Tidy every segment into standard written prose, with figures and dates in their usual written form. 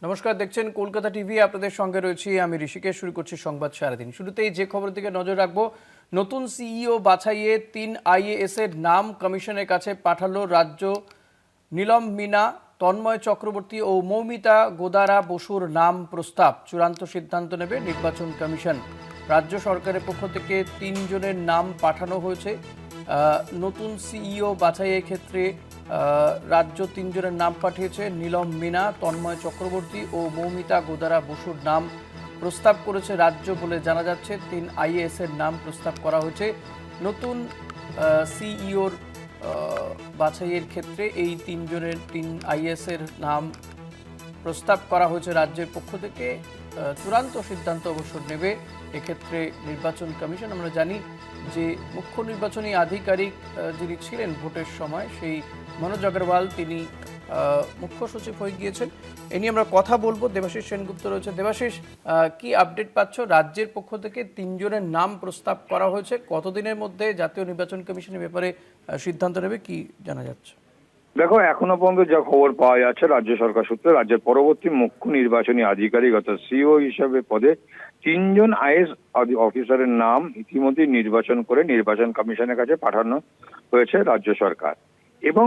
নমস্কার, দেখছেন কলকাতা টিভি। আপনাদের সঙ্গে রয়েছি আমি ঋষিকেশ। শুরু করছি সংবাদ সারাদিন। শুরুতেই যে খবরের দিকে নজর রাখবো, নতুন সিইও বাছাইয়ে 3 আইএএস এর নাম কমিশনের কাছে পাঠালো রাজ্য। নীলম মিনা, তন্ময় চক্রবর্তী ও মৌমিতা গোদারা বসুর নাম প্রস্তাব। চূড়ান্ত সিদ্ধান্ত নেবে নির্বাচন কমিশন। রাজ্য সরকারের পক্ষ থেকে 3 জনের নাম পাঠানো হয়েছে। নতুন সিইও বাছাইয়ের ক্ষেত্রে রাজ্য 3 জনের নাম পাঠিয়েছে। নীলম মিনা, তন্ময় চক্রবর্তী ও মৌমিতা গোদারা বসুর নাম প্রস্তাব করেছে রাজ্য বলে জানা যাচ্ছে। 3 আইএএস এর নাম প্রস্তাব করা হয়েছে। নতুন সিইওর বাছাইয়ের ক্ষেত্রে এই 3 আইএএস এর নাম প্রস্তাব করা হয়েছে রাজ্যের পক্ষ থেকে। চূড়ান্ত সিদ্ধান্ত অবশ্য নেবে এক্ষেত্রে নির্বাচন কমিশন। আমরা জানি যে মুখ্য নির্বাচনী আধিকারিক যিনি ছিলেন ভোটের সময়, সেই মনোজ আগরওয়াল, তিনি মুখ্য সচিব হয়ে গিয়েছেন। এ নিয়ে আমরা কথা বলবো। দেবাশিস সেনগুপ্ত রয়েছে। দেবাশিস, কি আপডেট পাচ্ছ? রাজ্যের পক্ষ থেকে 3 জনের নাম প্রস্তাব করা হয়েছে। কতদিনের মধ্যে জাতীয় নির্বাচন কমিশনের ব্যাপারে সিদ্ধান্ত নেবে, কি জানা যাচ্ছে? দেখো, এখনো পর্যন্ত যা খবর পাওয়া যাচ্ছে রাজ্য সরকার সূত্রে, রাজ্যের পরবর্তী মুখ্য নির্বাচনী আধিকারিক অর্থাৎ সিও হিসেবে পদে 3 জন আইএস অফিসারের নাম ইতিমধ্যে নির্বাচন করে নির্বাচন কমিশনের কাছে পাঠানো হয়েছে রাজ্য সরকার। এবং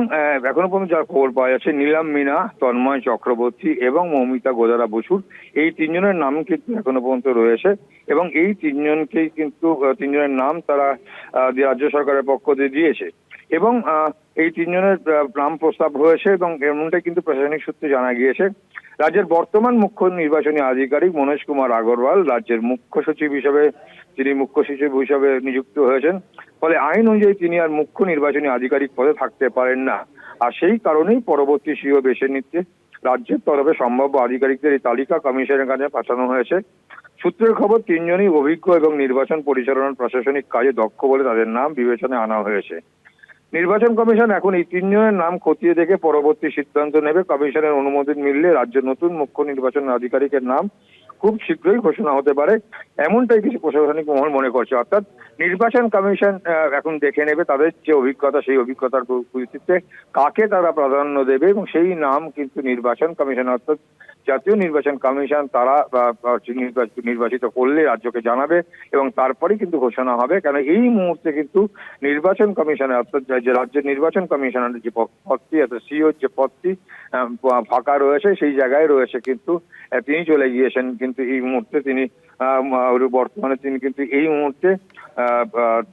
এখনো পর্যন্ত যা খবর পাওয়া যাচ্ছে, নীলম মিনা, তন্ময় চক্রবর্তী এবং মৌমিতা গোদারা বসুর এই 3 জনের নাম কিন্তু এখনো পর্যন্ত রয়েছে। এবং এই 3 জনকেই কিন্তু 3 জনের নাম তারা রাজ্য সরকারের পক্ষ দিয়ে দিয়েছে। এবং এই 3 জনের নাম প্রস্তাব হয়েছে এবং এমনটাই কিন্তু প্রশাসনিক সূত্রে জানা গিয়েছে। রাজ্যের বর্তমান মুখ্য নির্বাচনী আধিকারিক মনোজ কুমার আগরওয়াল রাজ্যের মুখ্য সচিব হিসেবে নিযুক্ত হয়েছেন। ফলে আইন অনুযায়ী তিনি আর মুখ্য নির্বাচনী আধিকারিক পদে থাকতে পারেন না। আর সেই কারণেই পরবর্তী সিও বেছে নিতে রাজ্যের তরফে সম্ভাব্য আধিকারিকদের এই তালিকা কমিশনের কাছে পাঠানো হয়েছে। সূত্রের খবর, 3 জনই অভিজ্ঞ এবং নির্বাচন পরিচালনার প্রশাসনিক কাজে দক্ষ বলে তাদের নাম বিবেচনায় আনা হয়েছে। নির্বাচন কমিশন এখন এই 3 জনের নাম খতিয়ে দেখে পরবর্তী সিদ্ধান্ত নেবে। কমিশনের অনুমোদন মিললে রাজ্যের নতুন মুখ্য নির্বাচন আধিকারিকের নাম খুব শীঘ্রই ঘোষণা হতে পারে, এমনটাই কিছু প্রশাসনিক মহল মনে করছে। অর্থাৎ নির্বাচন কমিশন এখন দেখে নেবে তাদের যে অভিজ্ঞতা, সেই অভিজ্ঞতার ভিত্তিতে কাকে তারা প্রাধান্য দেবে এবং সেই নাম কিন্তু নির্বাচন কমিশন অর্থাৎ জাতীয় নির্বাচন কমিশন তারা নির্বাচিত করলে রাজ্যকে জানাবে এবং তারপরেই কিন্তু ঘোষণা হবে। কারণ এই মুহূর্তে কিন্তু নির্বাচন কমিশনের অর্থাৎ যে রাজ্যের নির্বাচন কমিশনারের যে পদটি অর্থাৎ সিও যে পদটি ফাঁকা রয়েছে, সেই জায়গায় রয়েছে কিন্তু তিনি চলে গিয়েছেন। কিন্তু এই মুহূর্তে তিনি বর্তমানে তিনি কিন্তু এই মুহূর্তে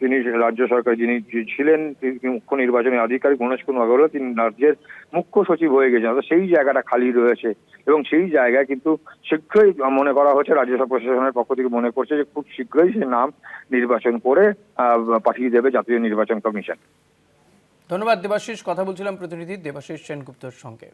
তিনি রাজ্য সরকার যিনি ছিলেন মুখ্য নির্বাচনী আধিকারিক মনোজ কুমার আগরওয়াল, তিনি রাজ্যের মুখ্য সচিব হয়ে গেছেন। অর্থাৎ সেই জায়গাটা খালি রয়েছে এবং সেই জায়গায় কিন্তু শীঘ্রই মনে করা হচ্ছে, রাজ্য প্রশাসনের পক্ষ থেকে মনে করছে যে খুব শীঘ্রই সে নাম নির্বাচন করে পাঠিয়ে দেবে জাতীয় নির্বাচন কমিশন। ধন্যবাদ দেবাশিস। কথা বলছিলাম প্রতিনিধি দেবাশিস সেনগুপ্তর সঙ্গে।